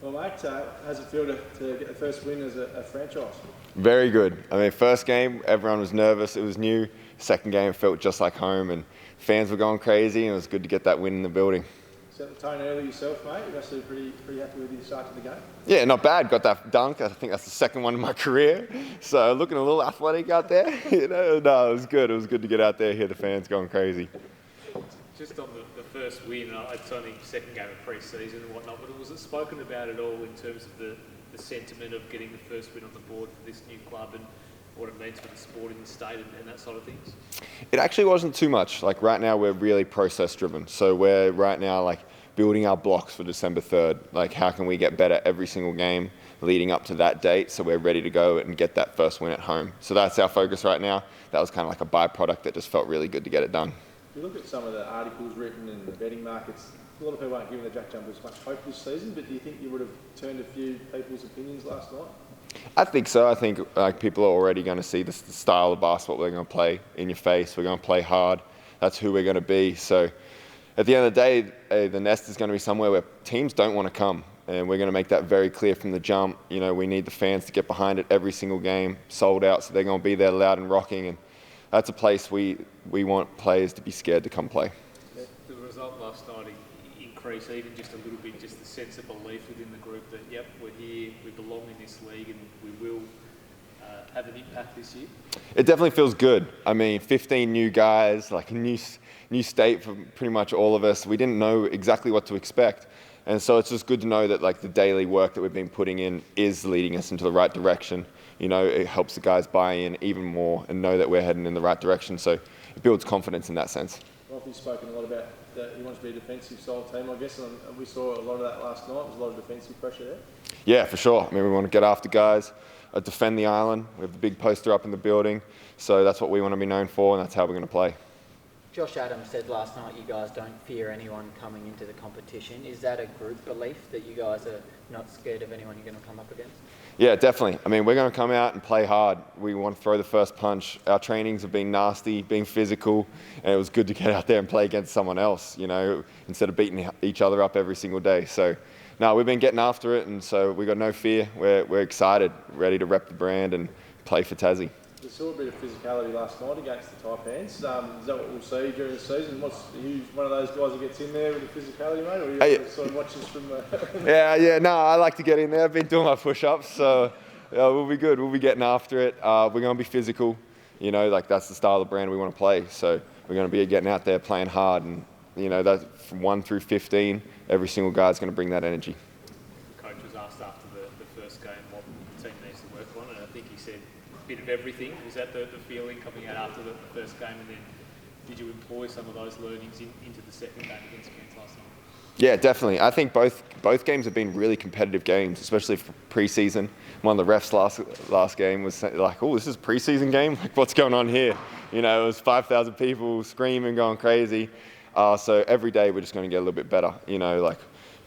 Well, mate, how's it feel to get the first win as a franchise? Very good. I mean, first game, everyone was nervous. It was new. Second game, it felt just like home, and fans were going crazy, and it was good to get that win in the building. Set the tone early yourself, mate. You must be pretty happy with your start to the game. Yeah, not bad. Got that dunk. I think that's the second one in my career. So looking a little athletic out there. No, it was good. It was good to get out there, hear the fans going crazy. Just on the first win, it's only second game of pre-season and whatnot, but was it spoken about at all in terms of the sentiment of getting the first win on the board for this new club and what it means for the sport in the state and that sort of things? It actually wasn't too much. Like right now, we're really process driven. So we're right now like building our blocks for December 3rd. Like how can we get better every single game leading up to that date so we're ready to go and get that first win at home. So that's our focus right now. That was kind of like a byproduct that just felt really good to get it done. If you look at some of the articles written in the betting markets, a lot of people aren't giving the JackJumpers much hope this season, but do you think you would have turned a few people's opinions last night? I think so. I think people are already going to see the style of basketball we're going to play in your face. We're going to play hard. That's who we're going to be. So at the end of the day, the nest is going to be somewhere where teams don't want to come. And we're going to make that very clear from the jump. You know, we need the fans to get behind it every single game, sold out, so they're going to be there loud and rocking. And that's a place we want players to be scared to come play. The result last night increased even just a little bit, just the sense of belief within the group that, yep, we're here, we belong in this league and we will have an impact this year? It definitely feels good. I mean, 15 new guys, like a new state for pretty much all of us. We didn't know exactly what to expect. And so it's just good to know that like the daily work that we've been putting in is leading us into the right direction. You know, it helps the guys buy in even more and know that we're heading in the right direction. So it builds confidence in that sense. Well, you've spoken a lot about that you want to be a defensive style team, I guess, and we saw a lot of that last night. There's a lot of defensive pressure there. Yeah, for sure. I mean, we want to get after guys, defend the island. We have the big poster up in the building. So that's what we want to be known for, and that's how we're going to play. Josh Adams said last night you guys don't fear anyone coming into the competition. Is that a group belief that you guys are not scared of anyone you're going to come up against? Yeah, definitely. I mean, we're going to come out and play hard. We want to throw the first punch. Our trainings have been nasty, being physical, and it was good to get out there and play against someone else, you know, instead of beating each other up every single day. So, no, we've been getting after it, and so we've got no fear. We're excited, ready to rep the brand and play for Tassie. We saw a bit of physicality last night against the Taipans. Is that what we'll see during the season? Are you one of those guys that gets in there with the physicality, mate, or are you sort of watches from... Yeah, no, I like to get in there. I've been doing my push-ups, so we'll be good. We'll be getting after it. We're going to be physical. You know, like that's the style of brand we want to play. So we're going to be getting out there, playing hard, and, you know, that from 1 through 15, every single guy's going to bring that energy. The coach was asked after the first game what the team needs to work on, and I think he said bit of everything. Was that the feeling coming out after the first game, and then did you employ some of those learnings into the second game against Cairns last night? Yeah, definitely. I think both games have been really competitive games, especially for pre-season. One of the refs last game was like, "Oh, this is a pre-season game? Like, what's going on here?" You know, it was 5,000 people screaming, going crazy. So every day we're just going to get a little bit better. You know, like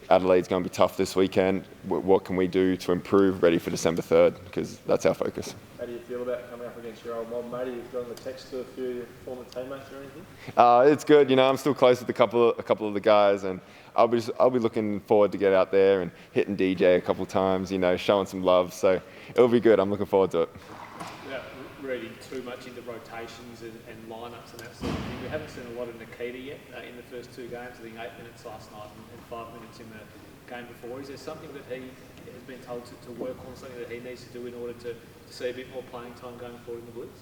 Adelaide's going to be tough this weekend. What can we do to improve, ready for December 3rd? Because that's our focus. How do you feel about coming up against your old mob, mate? You've gotten the text to a few of your former teammates or anything? It's good. You know, I'm still close with a couple of the guys, and I'll be looking forward to get out there and hitting DJ a couple of times. You know, showing some love. So it'll be good. I'm looking forward to it. Without reading too much into rotations and lineups and that sort of thing, we haven't seen a lot of Nikita yet in the first two games. I think 8 minutes last night and 5 minutes in the game before. Is there something that he has been told to work on, something that he needs to do in order to see a bit more playing time going forward in the Blitz?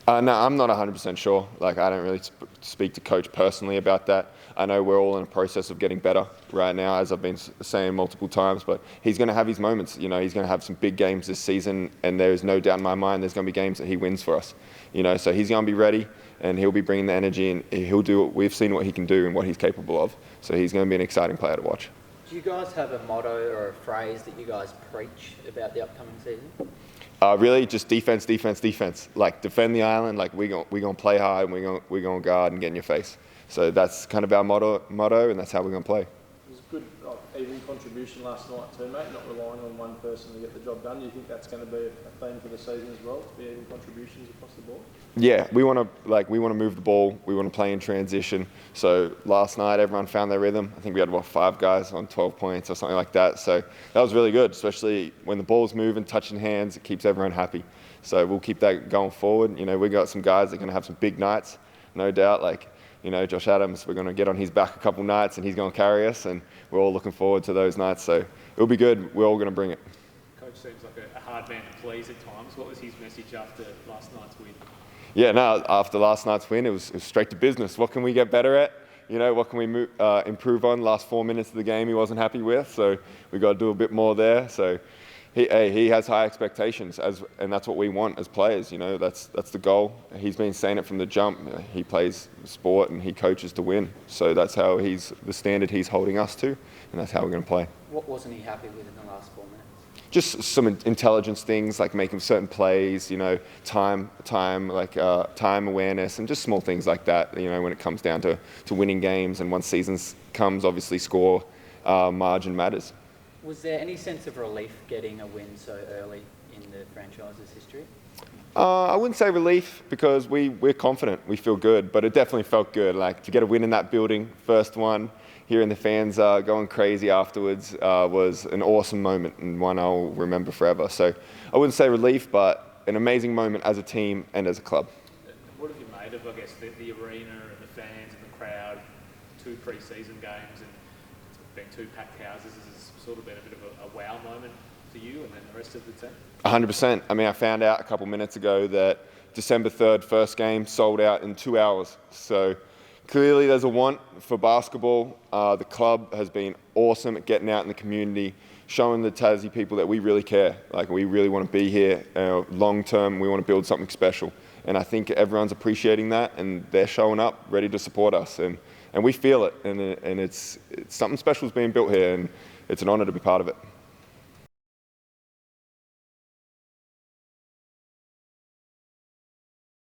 No, I'm not 100% sure. Like, I don't really speak to Coach personally about that. I know we're all in a process of getting better right now, as I've been saying multiple times, but he's going to have his moments. You know, he's going to have some big games this season, and there's no doubt in my mind there's going to be games that he wins for us. You know, so he's going to be ready, and he'll be bringing the energy, and he'll do what we've seen what he can do and what he's capable of. So he's going to be an exciting player to watch. Do you guys have a motto or a phrase that you guys preach about the upcoming season? Really, just defense, defense, defense. Like, defend the island. Like, we're gonna play hard, and we're gonna guard and get in your face. So that's kind of our motto, and that's how we're gonna play. was a good even contribution last night too, mate, not relying on one person to get the job done. Do you think that's going to be a theme for the season as well, to be even contributions across the board? Yeah, we want to move the ball. We want to play in transition. So last night, everyone found their rhythm. I think we had 5 guys on 12 points or something like that. So that was really good, especially when the ball's moving, touching hands. It keeps everyone happy. So we'll keep that going forward. You know, we got some guys that are going to have some big nights, no doubt. Like, you know, Josh Adams, we're going to get on his back a couple nights and he's going to carry us, and we're all looking forward to those nights. So it'll be good. We're all going to bring it. Coach seems like a hard man to please at times. What was his message after last night's win? Yeah, no, after last night's win, it was straight to business. What can we get better at? You know, what can we improve on? Last 4 minutes of the game he wasn't happy with, so we got to do a bit more there. So he has high expectations, and that's what we want as players. You know, that's the goal. He's been saying it from the jump. He plays sport and he coaches to win. So that's how the standard he's holding us to, and that's how we're going to play. What wasn't he happy with in the last 4 minutes? Just some intelligence things, like making certain plays, you know, time awareness, and just small things like that. You know, when it comes down to winning games, and once seasons comes, obviously score margin matters. Was there any sense of relief getting a win so early in the franchise's history? I wouldn't say relief, because we're confident, we feel good, but it definitely felt good. Like, to get a win in that building, first one, hearing the fans going crazy afterwards was an awesome moment, and one I'll remember forever. So I wouldn't say relief, but an amazing moment as a team and as a club. What have you made of, I guess, the arena and the fans and the crowd, 2 pre-season games, and it's been 2 packed houses? Has this sort of been a bit of a wow moment for you and then the rest of the team? 100%. I mean, I found out a couple minutes ago that December 3rd, first game, sold out in 2 hours. So clearly there's a want for basketball. The club has been awesome at getting out in the community, showing the Tassie people that we really care. Like, we really want to be here long term. We want to build something special. And I think everyone's appreciating that, and they're showing up ready to support us. And we feel it, and it's something special is being built here, and it's an honour to be part of it.